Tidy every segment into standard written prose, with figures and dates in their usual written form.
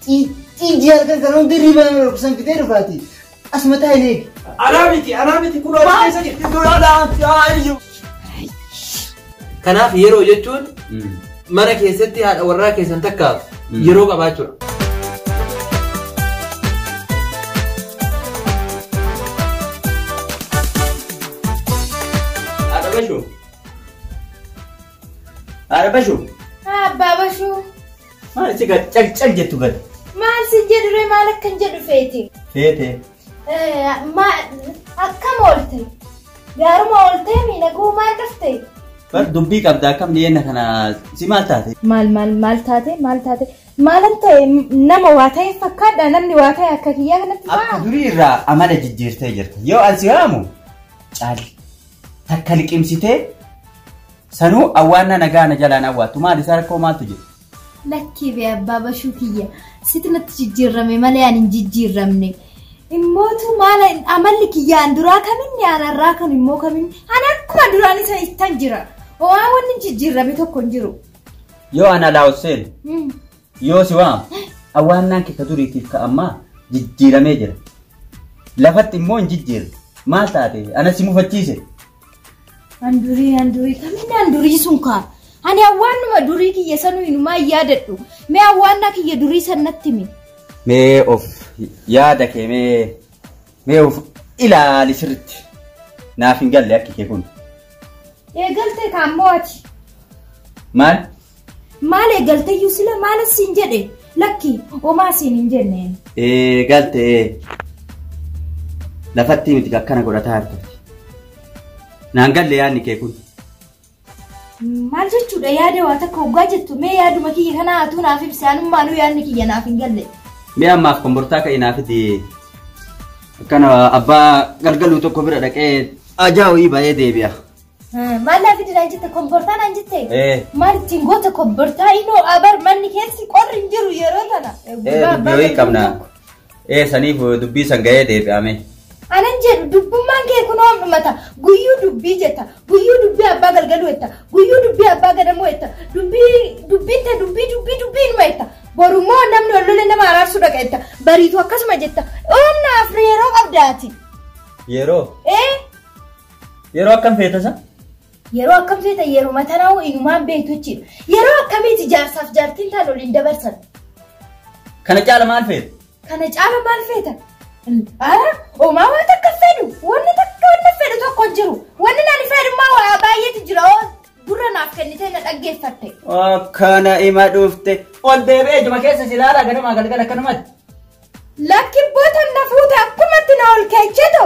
Tijar kan diriba merupakan kita rufati. Asmata ini. Aramiti kulo keessa jirti dura ayu. Kanaaf yeroo jechuun mana keessatti haadha warraa keessan takka yeroo qabaachuudha. Ada bashu. Abba bashu. Maal si gad cal jettu gad. Maal si jedhure maal akkan jedhu feeti. Feete. Ma akkam oolte. Gaaruma oolte miidhaguu maal dhufte. Bar dubbii qabda akkam dhiyeenya kana si maal taate? Maal taate? Maalan ta'e nama waa ta'e fakkaadha namni waa ta'e akka kiyyaa kanatti fa'a. Akka durii irraa amala jijjiirtee jirta. Yoo ansi waamu caali. Takka liqimsitee sanuu awwaanna nagaana jalaan awwaattu maal isaa rakkoo maaltu jiru? Lakkii bee abbaa bashuu kiyya sitti natti jijjiirrame malee ani hin jijjiiramne. Immootu maala amalli kiyyaan duraa kaminni aanarraa kan immoo kaminni ani akkuma duraan isa ittan jira. Waa wanni jijjiirame tokko hin jiru. Yoo ana laawusseen yoo si waam awwaannaan kika duriitiif ka ammaa jijjiiramee jira. Lafatti immoo hin jijjiirre maal taate ana si mufachiise? Andurii kaminni andurii sun kaa. Ani awwaannuma durii kiyya sanuu inumaa yaadadhu. Mee awwaannaa kiyya durii sanatti mi? Mee of yaada kee mee of ilaali sirriitti. Naaf hin galle akki kee kun. Eegalte kaammoo ati. Maal? Maal eegalteyyuu sila maal siin jedhe? Lakki homaa siin hin jenneen. Eegalte lafatti miti akkana godhataa harta. Naan galle yaadni kee kun. Maal jechuudha yaada waa takka hoggaa jettu mee yaaduma kiyya kana hatuu naaf ibsi anummaanuu yaadni kiyya naaf hin galle. Mee ammaaf kombortaa ka'e naafiti akkana abbaa galgaluu tokko bira dhaqee ajaa'uu ba'ee deebi'a. Maal naafiti naan jette kombortaa naan jette? Maal ittiin goota kombortaa inoo abar manni keessi qorri hin jiru yeroo tana. Dubbii qabna. Saniif dubbii san ga'ee deebi'ame. Anan jedhu dubbummaan kee kun oomdumata guyyuu dubbii jetta guyyuu dubbii abbaa galgaluu jetta guyyuu dubbii abbaa gadamuu jetta dubbii numa jetta borummoo namni ollolee nama araarsuu dhaqa jetta bariitu akkasuma jetta oomnaaf yeroo qabdaati. Yeroo? Yeroo akkam feetasa? Yeroo akkam feeta yeroo matanaa inumaan beektu jechuudha. Yeroo akkamiiti jaarsaaf jaartiin taan waliin dabarsan? Kana caala maal feeta? Kana caala maal feeta? Omaa waan takka fedhu wanni fedhu tokko jiru wanni nani fedhummaa waa baay'eetu jira gurra naaf kennitee na dhaggeeffatte. Akkana ima dhufte ol deebi'ee ijuma keessa si ilaala ganamaa galgala akkanumatti. Lakkibboota na fuute akkumatti na ol keecheeto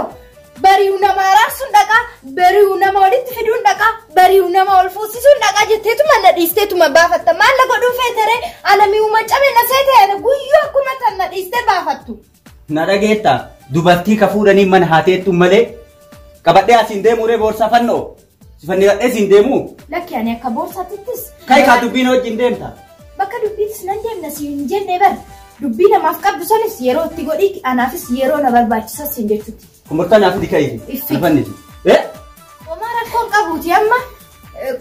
bari'u nama araarsuun dhaqaa bari'u nama walitti fiduun dhaqaa bari'u nama ol fuusisuun dhaqaa jetteetuma na dhiisteetuma baafatta maal na godhuu feetere anamii uumacame na seete guyyuu akkuma tan na dhiistee baafattu. Na dhageetta dubartii ka fuudhanii mana haateettu malee qabadhee asiin deemuree boorsaa fannoo sifannee asiin deemuu. Lakki ani akka boorsaatittis. Kai kaa dubbiin wajjin deemta. Bakka dubbiitis nan deemna si hin jenne bar dubbii namaaf qabdu sanis yeroo itti godhi anaafis yeroo na barbaachisas hin jechuuti. Kombortaa naaf dikaayi. Nafannisi. Homaa rakkoon qabuuti amma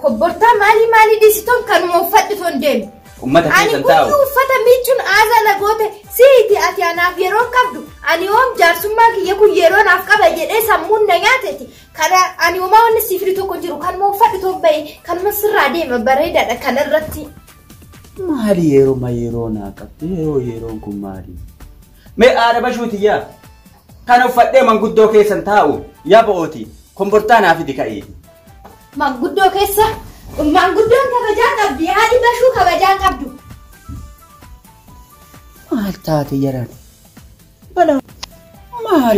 kombortaa maalii dhiisitoon kanuma uffadhitoon deemu. Ummata keessan taa'u. Ani kun uffata miicuun aaza lagoote siiti ati anaaf yeroo qabdu ani oom jaarsummaa kiyya kun yeroo naaf qaba jedhee sammuun na nyaateeti kana ani homaa wanni siifri tokko jiru kanuma uffadhitoon bahe kanuma sirraa deema bareedaadha kanarratti. Maali yeroo naa qabdu yeroon kun maali? Mee aada bashuutiyyaa kana uffadhee manguddoo keessan taa'u yaa bo'ooti kombortaa naaf dikaayi. Manguddoo keessa manguddoon kabajaa qabdi haadhi bashuu kabajaa qabdu. Maal taate jaran?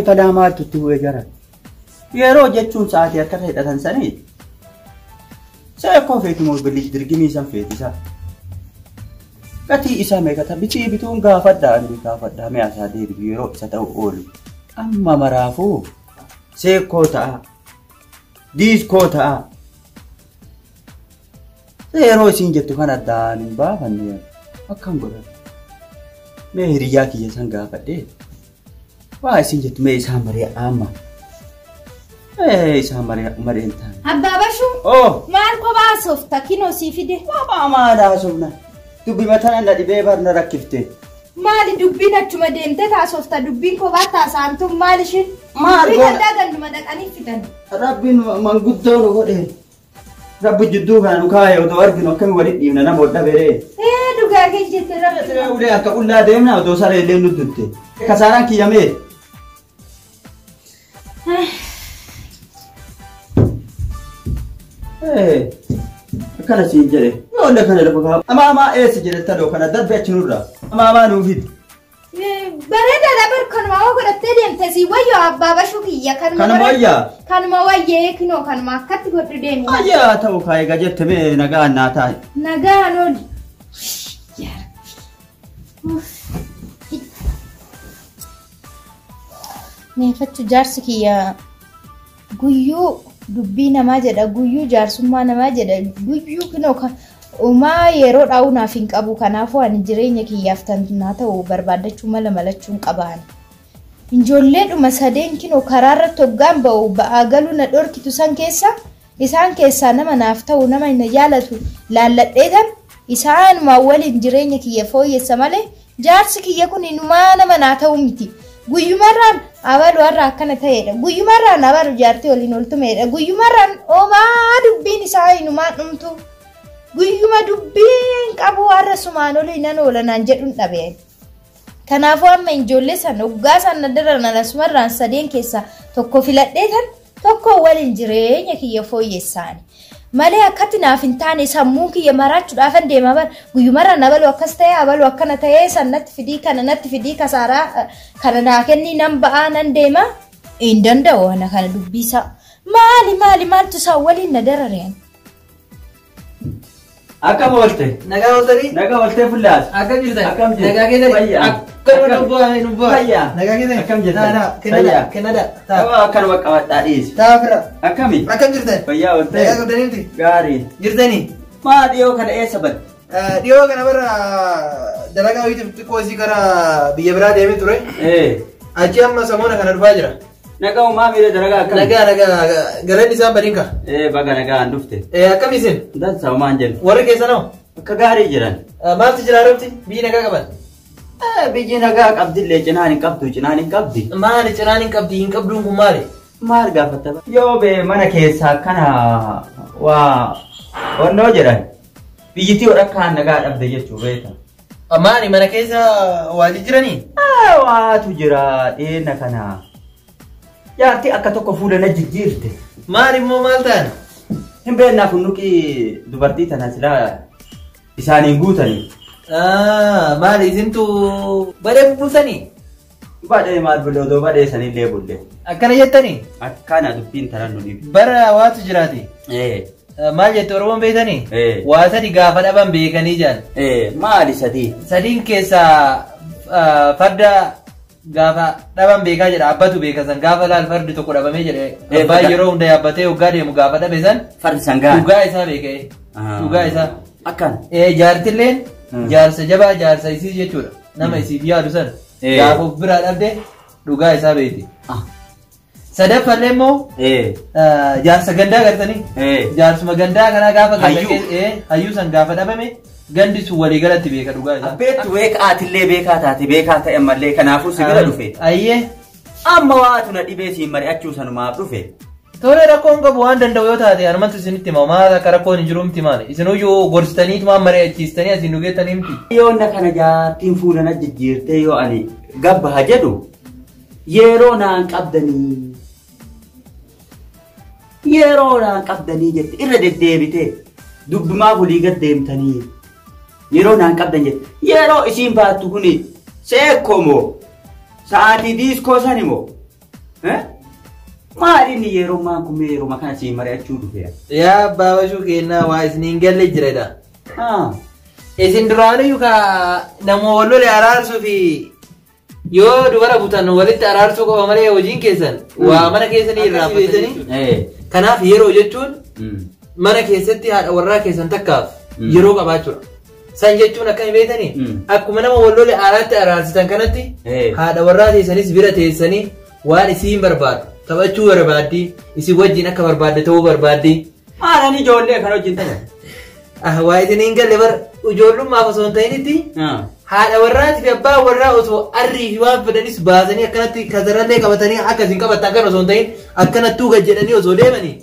Balaa maaltu itti bu'e jaran? Yeroo jechuun sa'aatii akka hidhatan sanii seekoo feeti moo dirgimii san feetisaa? Gatii isaa meeqata bituun gaafadhaa mee asaa deebitu yeroo isa ta'u oolu. Amma maraafuu seekoo ta'a diiskoo ta'a. Yeroo isin jettu kan addaan hin baafanne akkam godhan. Mee hiriyaa kiyya san gaafadhee waa isin jettu mee isaan maree amma. Isaan maree hin taane. Abbaa bashuu. Maal kophaa soofta kinoo sii fide. Maal haasofna dubbi mataan na dhibee barna rakkifte. Maali dubbiin achuma deemtee taasofta dubbiin kophaa taasaantu maal ishin? Maal goona? Fiigandaa ganduma dhaqanii fidan. Rabbiin manguddoo nu godhe. Rabbi jidduu kana nu kaa'e otoo arginu akkami walitti dhiibna nama hodha beree. Dhugaa kee jettee rabbi. Ulee akka qullaa deemna otoo saree illee nu dutte. Kasaaraan kiyyamee. Akkana siin jedhe. Yoollee kana lafa kaa'u. Amaamaa eessa jedhetta doo kana darbe achi nurra. Amaamaa nuufiti. Bareedaadha barkanuma hoo godhattee deemte si wayyoo abbaa bashuu kiyya Kanuma wayyaa? Kanuma wayyee kinoo kanuma akkatti godhu deemi. Ayyaa ta'u kaa'ee gajette mee nagaan naa taa'e. Nagaan ooli. Meeffachu jaarsi kiyya guyyuu dubbii namaa jedha guyyuu jaarsummaa namaa jedha guyyuu kinoo umaa yeroo dhaa'uu naaf hin qabu kanaafuu ani jireenya kiyyaaf tanaa ta'u barbaadachuu mala malachuun qabaan. Ijoolleedhuma sadeen kinoo karaarra toggaan ba'u ba'aa galuu na dhorkitu san keessa isaan keessaa nama naaf ta'u nama na jaalatu laalladheetan isaanuma waliin jireenya kiyya fooyyessa malee jaarsi kiyya kun inumaa nama naa ta'u miti. Guyyumarraan abalu har'a akkana ta'edha. Guyyumarraan abalu jaartii waliin oltumeedha. Guyyumarraan oomaa dubbiin isaa inumaan dhumtu. Guyyuma dubbiin qabu har'a sumaan olii nan oolanaan jedhuun dhabeen. Kanaafuu amma ijoollee sana waggaa sana daran asumarraan sadeen keessaa tokko filadheetan tokko waliin jireenya kiyya fooyyessaani. Malee akkatti naaf hin taane sammuu kiyya maraachuudhaafan deema bara guyyumarraan abalu akkas ta'ee abalu akkana ta'ee sanatti fidii kana natti fidii kasaaraa kana naa kennii nan ba'aa nan deema hin danda'u ana kana dubbisaa. Maaltu isaan waliin na darareen. Akkam oolte? Nagaa ooltanii? Nagaa ooltee fullaas. Akkam jirtan? Akkam jirtan? Nagaa keessan? Fayyaa. Akkam nubbaa? Fayyaa. Nagaa keessan? Akkam jirtan? Fayyaa. Kennada. Akkanuma qabadhaa dhiisi. Taa fira. Akkami? Akkam jirtan? Fayyaa ooltee? Nagaa ooltaniiti? Gaarii. Jirtanii? Maa dhiyoo kana eessa badde? Dhiyoo kana bara dalagaa wayiitiif xiqqoo isii gara biyya biraa deemee ture. Achi amma samoona kana dhufaa jira. Nagaa uumaa miidha dalagaa akkami? Nagaa galanni isaan badinka. Baga nagaan dhufte. Akkam isin? Dansa uumaan jennu. Warri keessanoo? Akka gaarii jiran. Maaltu jira rabti? Biyyi nagaa qaban? Biyyi nagaa qabdillee cinaan hin qabdu cinaan hin qabdi. Maali cinaan hin qabdi hin qabduun kun maali? Maal gaafatta? Yoo bee mana keessaa akkana waa onnoo jedhan biyyitii odhakkaan nagaa dhabde jechuu beekta. Maali mana keessa waa jijjiiranii? Waatu jira dhiyeenya kana. Jaartii akka tokko fuula na jijjiirte. Maali immoo maal ta'an? Hin beeknaaf hunduqii dubartii tana silaa isaaniin guutanii. Maali isintu badee bultanii? Badee maal bulle odoo badee sanillee bulle. Akkana jettanii? Akkana dubbiin tanan nu dhibe. Bara waatu jiraati? Maal jette Oromoon beekanii? Waa sadi gaafa dhaban beekanii jaan. Maali sadii? Sadiin keessaa farda gaafa dhaban beekaa jedha abbatu beeka san gaafa laal fardi tokko dhabamee jedhe abbaan yeroo hunda yaabbatee waggaa deemu gaafa dhabe san fardi sangaa dhugaa isaa beekee dhugaa isaa akkana jaartilleen jaarsa jabaa jaarsa isii jechuudha nama isiif yaadu san gaafa of biraa dhabde dhugaa isaa beekti. Sadaffallee immoo jaarsa gandaa gartanii jaarsuma gandaa kanaa gaafa hayyuu san gaafa dhabame gandi sun walii galatti beeka dhugaa isaa. Abbeetti weeqaatillee beekaa taate beekaa ta'e mallee kanaafuu si bira dhufe. Ayyee. Amma waatu na dhibee siin mari'achuu sanumaaf dhufe. Tole rakkoon qabu waan danda'u yoo taate harmatu isinitti hima maal akka rakkoon hin jiru miti maali isinuyyuu gorsitaniitu waan mari'achiistanii asiin dhugeettanii miti. Yoo na kana jaartiin fuula na jijjiirtee yoo ani gabbaha jedhu yeroo naan qabdanii jette irra deddeebite dubbimaaf olii gad deemtanii. Yeroo naan qabdan jette yeroo isiin baattu kuni seekkoo moo sa'aatii diiskoo sani moo maali inni yeroo maan kun yeroo makana siin mari'achuu dhufe. Yaa abbaa bashuu kennaa waa isiniin galle jiredha. Isin duraaniyyuu ka nama wallole araarsuu fi yoo dubara butan walitti araarsuu qofa malee hojiin keessan waa mana keessanii irraa fudhatanii. Kanaaf yeroo jechuun mana keessatti haadha warraa keessan takkaaf yeroo qabaachuudha. San jechuun akkami beekanii akkuma nama wallole araatti araarsitan kanatti haadha warraa teessanis bira teessanii waan isiin barbaadu taphachuu barbaaddi isin wajjin akka barbaadde ta'uu barbaaddi. Aanan ijoollee kan wajjin ta'a. waa isiniin galle bar ijoollummaaf osoo hin ta'initti haadha warraati fi abbaa warraa osoo arrii fi waan fedhanis baasanii akkanatti kasarallee qabatanii akkasiin qabattan kan osoo hin ta'in akkanattuu gad jedhanii osoo deemanii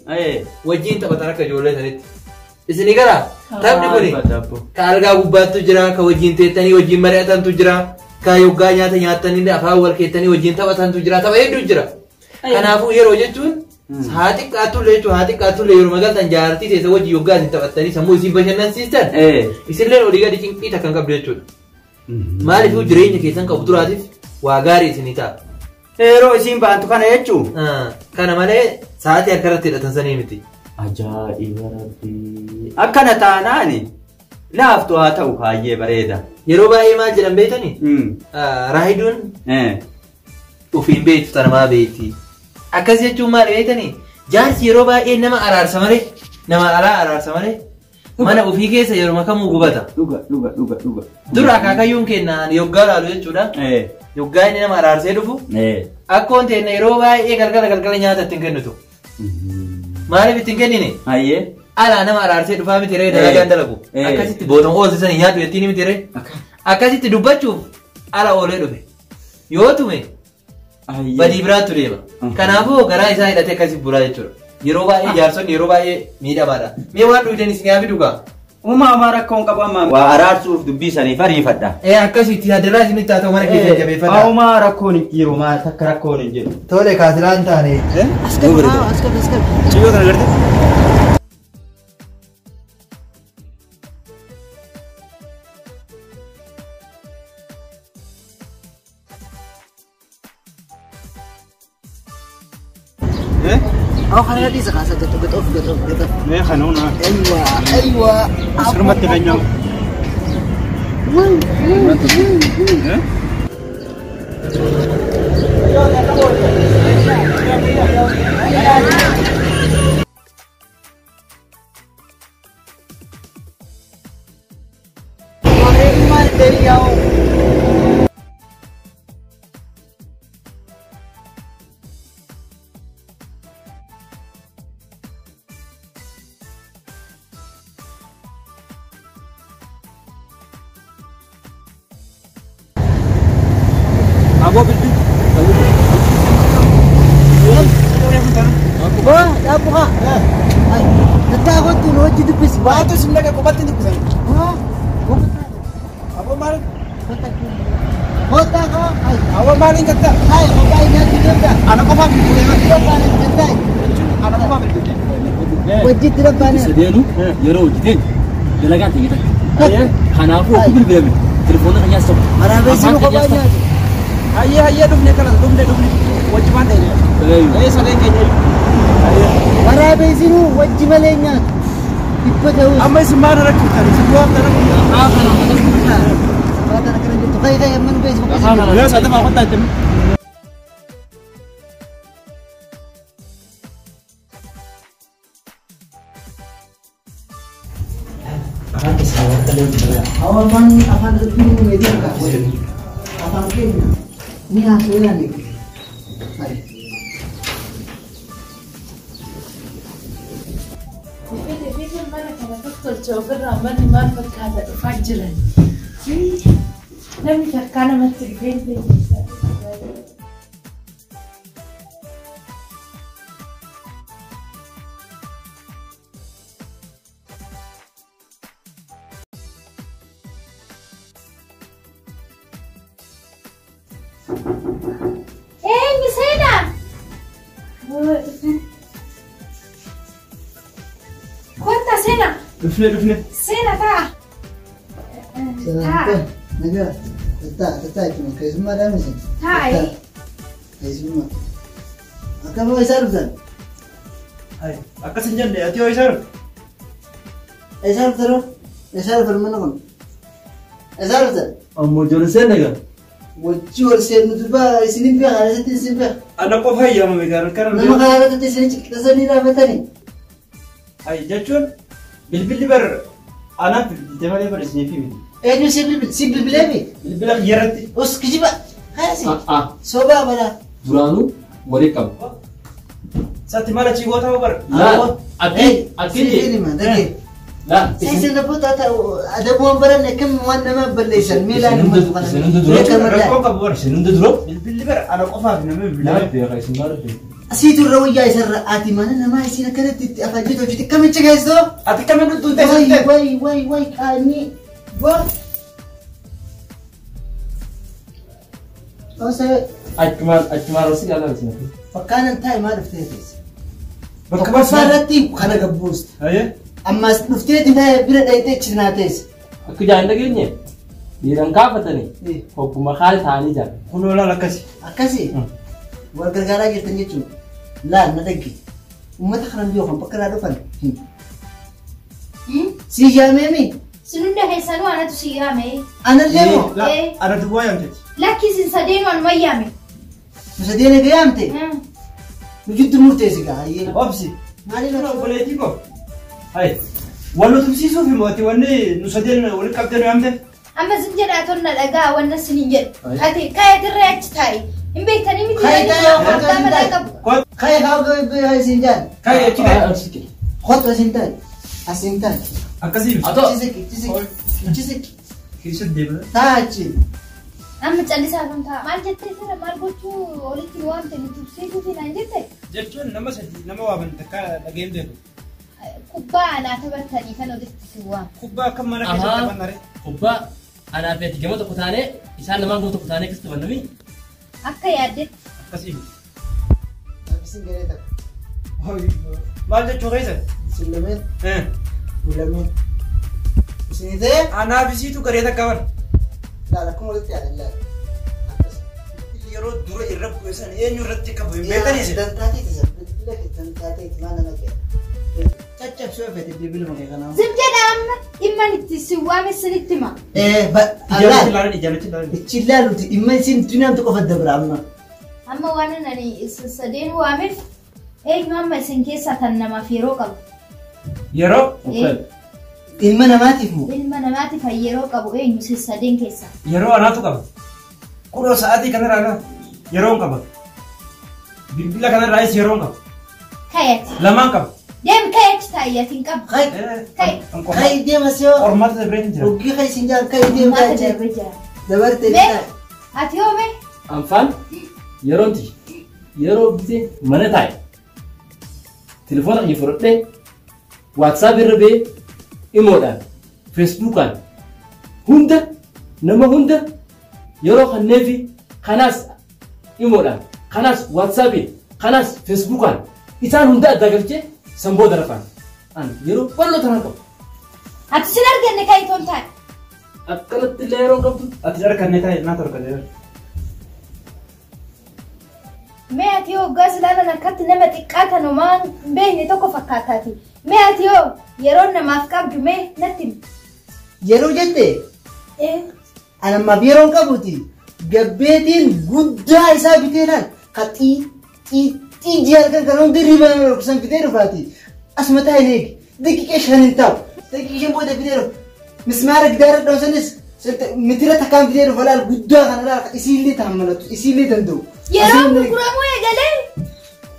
wajjiin taphatan akka ijoollee sanitti. Isinii gara taphni kuni ka algaa gubbaattu jira ka wajjiin teettanii wajjiin mari'atantu jira ka yoggaa nyaata nyaatanii afaan wal keettanii wajjiin taphatantu jira tapha hedduu jira. Kanaafuu yeroo jechuun haa xiqqaatullee jechuun haa xiqqaatullee yeroo magaaltan jaartii teessa wajjin yoggaa isin taphattanii sammuu isin bashannansiistan isinlee olii gadi cinqii takkan qabdu jechuudha. Maaliifuu jireenya keessan qabu duraatiif waa gaarii isinii ta'a. Yeroo isiin baantu kana jechuun. Kana malee sa'aatii akkanatti hidhatan sanii miti. Ajaa'iba rabbii. Akkana taanaani laaftu haa ta'u baay'ee bareeda. Yeroo baay'ee maal jedhan beektanii? Raayiduun ofiin beektu tanamaa beekti. Akkas jechuun maal beektanii? Jaarsi yeroo baay'ee nama araarsa malee nama alaa araarsa malee mana ofii keessa yeroo kamuu gubata. Dhuga. Dura akaakayyuun kennaan yoggaa laalu jechuudha. Yoggaa inni nama araarsee dhufu. Akkoon ta'e yeroo baay'ee galgala nyaata ittiin kennitu. Maaliif ittiin kennine? Hayyee. Alaa nama araarsee dhufaa miti ree dalagaan dalagu. Akkasitti bootan oolsisanii nyaatu ittiin miti ree. Akkasitti dubbachuuf ala oolee dhufe. Yoo tume badii biraattu deema. Kanaafuu garaa isaa hidhatee akkasii bulaa jechuudha. Yeroo baay'ee jaarsonni yeroo baay'ee miidhamaadha. Mee waan dhugdan isin yaa fidugaa? Uumamaa rakkoon qabu amma waa araarsuuf dubbii saniif ariifadha. Akkasitti yaaddarraa isinitti haa ta'u mana keessatti jabeeffadha. Uumaa rakkoon hin jiru maa takka rakkoon hin jiru. Tole kaasilaan taane. As qabu. Ciyyoo kana garte. أو خلينا دي زخاسة قطف. ليه خنونا؟ أيوة. أسر ما تغنيو. Apa betul? Wah, apa kak? Kata aku tu lo jadi pis. Wah, tu sebenarnya kau batin tu kan? Wah, Apa maling? kota kak? Apa maling kata? Hai, kota ini ada juga. Anak kau maling tu yang Tidak panen kata. anak kau maling tu. Wajib tidak panen. Sedeenu yeroo hojjeteen dalagaa ta'e gita. Kanaafuu ofii bilbilamne telefoona kan nyaatu. Marabe sini kau banyak. Ayah dufne kana dufne. Wajiban deh. Saling kayaknya. Marabe sini wajib malenya. Ibu tahu. Amma semua orang kita, semua orang. Kata nak kena gitu. Kayak mana Facebook. Ya, satu mau kata tu. Awal mana akan lebih media kak? Apa mungkin? Ini hasilnya nih. Baik. Ini Sena. Quanta Sena? Dufne. Sena ta. Naga, tetap itu kayak semua dah mesti. Hai. Kayak semua. Akan mau isar bukan? Hai, aku senjan deh. Ati oisar. Isar terus. Isar bermana kan? Isar betul. Ammoo joolseen egaa. Wajjul sen nutuba isinin biar ada satu isin biar. Anak kau hai yang memegang karena Nama kalau ada satu isin kita sendiri apa tadi? hai jacun bil ber anak di tempat ber sini film. Itu simple bilebi. Bil yerati. Us kijiba. Hai sih. Soba Soba mana? duraanuu walii qabu. Sati mana cigo tahu ber. Laa akkini Ini mah tadi. لا سيسن دبوتا أدبون برنا كم وانا ما بليسن ميلان سنند درو بالبر أنا قفا بنمي لا بالله بيا اسم ما رد أسيت الروية يسر آتي ما أنا ما يصير كذا أفجد وجدت كم يتجهز ده أتكلم من دون واي كاني بس أوسع أجمل رسي على رسي فكان انتهي ما رفتيتس بكبس فارتي وخنا قبوست أيه أما رفتيت ما برد أيتش ناتيس aku jangan lagi ni dirang kapa tani hopu mahal thani jan كله لا لكسي أكاسي والكرجارة جتني شو لا ندقي وما تخرم بيوهم بكرة دفن سيجامي مي Sinunda heesanu anatu si yaame. أنا اللي مو لا أنا تبغى يمتى Lakki sin sadeen waan wayyaame. بس دينا قيامتي وجد مرتزقة هاي أبسي مالي أنا لا بوليتيكو هاي والله تمسيسو في موتي واني نسدين ولا كابتن يمتى Amma zinjira tonna dhagaa wanna sinin jedhu. Ati kaayatirree achi taa'i. Hin beektanii miti Kaayata yoo qaama dhaa qabu. خاي هاو سنتان كاي كده خط سنتان السنتان أكاسي تسك كيس الدبل تاجي Amma callisaa kan ta'a. Maal jettee sana maal gochuu walitti nu waamte nu tubsiisuu fi naan jette. جتون نما سدي نما وابن تكا لجيم ده Kubbaa anaa taphattanii kan walitti si waam. كوبا كم مرة كيس تبان نري hubba ana feti gamata kutane isan naman gamata kutane kistu banami Akka yaaddetti. أكاسي بس قريتك هاي ما جت شو غيزة سلمين إيه ولمين سنتين أنا بيسيتو كريتا كمان لا لا كم ولدت يعني لا يرو دورة يرب كويسان إيه نورتي كبوي بيتني سي دنتاتي تسبت لك دنتاتي ما أنا مكان تشجع شوي في الدبل ما كنا Zinjira amma dhimma itti si waame sinitti hima. إيه إجابة لا لاري إجابة لاري تشيلالو إما سين تنام تقف الدبر أما Amma waan ani sadeen waameef eenyu amma isin keessaa kan namaaf yeroo qabu. يرو okay إما أنا ما تفهمه Ilma namaatiif yeroo qabu eenyu isin sadeen keessaa. يرو أنا تو كم كورو ساعتي كنا رانا يرو كم بيبلا كنا رايس يرو كم Kayati. لما كم Deem kayati taayyatiin qabu. خاي Kay. خاي دي مسيو أورمات البرين ترى وكي خاي سنجان خاي دي Maata مسيو darbee jira. دبرت Mee ati hoome anfan yeronti yero bite mana tay telefon ani furde whatsapp irbe imodan facebookan hunda nama hunda yero khanefi khanas imodan khanas whatsapp khanas facebookan isan hunda dagalche sambo darafan an yero ballo tanako ati sin arganne kayitoon taa'e. akkanatti leeron qabdu أتجارة كنا تاي ناتور كده Mee ati yoo hoggaas ilaalan akkatti nama xiqqaa kan homaan beekne tokko fakkaataati. Mee ati yoo yeroo namaaf qabdu mee natti himi. yeroo jette ana ma biiroon qabuti gabbeetiin guddaa isaa biteedhaan xii harka kan hundi riba nama dhoksan bitee dhufaati asuma taa'e eegi daqiiqaa 5 hin taa'u daqiiqaa 5 booda bitee dhufa mismaara gidaara dhoosanis mitira takkaan bitee dhufa laal guddaa kana laal isiillee taammalatu isiillee danda'u. Yeroo gurguramuu eegalee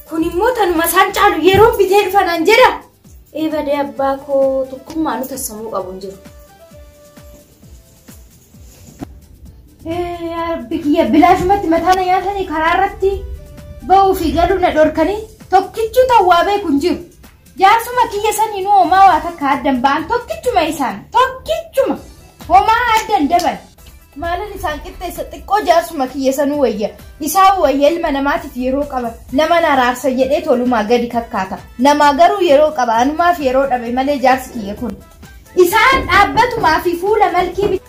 kun immoo tanuma isaan caalu yeroo bitee dhufanaan jedha. Eebadee abbaa koo tokkummaa nu tassamuu qabu hin jiru. Rabbi kiyya bilaashumatti mataana nyaatanii karaa irratti ba'uu fi galuu na dhorkanii tokkichuu tawwaa beeku hin jiru. Jaarsuma kiyya sanii nu homaa waa takka addan ba'an tokkichuma isaan tokkichuma homaa addan daban. Maalin isaan qixxeessa xiqqoo jaarsuma kiyya sanuu wayya. Isaan wayya ilma namaatiif yeroo qaba. Nama na raarsa jedhee tolumaa gadi kakkaata. Namaa garuu yeroo qaba. Anumaaf yeroo dhabe malee jaarsi kiyya kun. Isaan dhaabbatumaa fi fuula malkii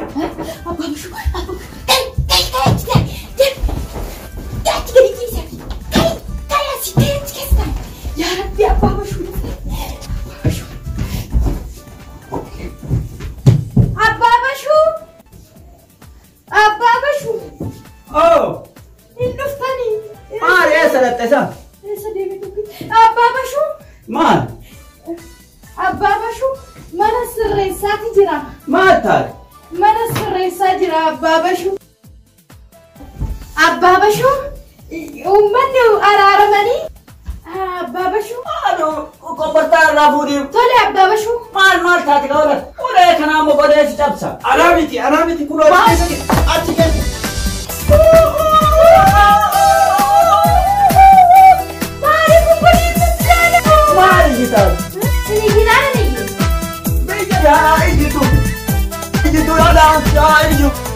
أوه Induftanii. يا سلطة Eessa deemee tokko? Abbaa Bashuu. ما Abbaa Bashuu mana sirreessaati jira. ما تاري Mana sirreessaa jira Abbaa Bashuu. Abbaa Bashuu uummanni araaramanii Abbaa bashuu. Ado koppartaa irraa fuudhii. Tole abbaa bashuu. Maal taate gaawala. Ulee kanaa immoo godheessi cabsa. Araamiti kunoo achi keessa. Maali kun godhiin Maali gitaa? Sini ginaana ni. Biyya ijjitu. Ijjitu yaadaan ijjitu.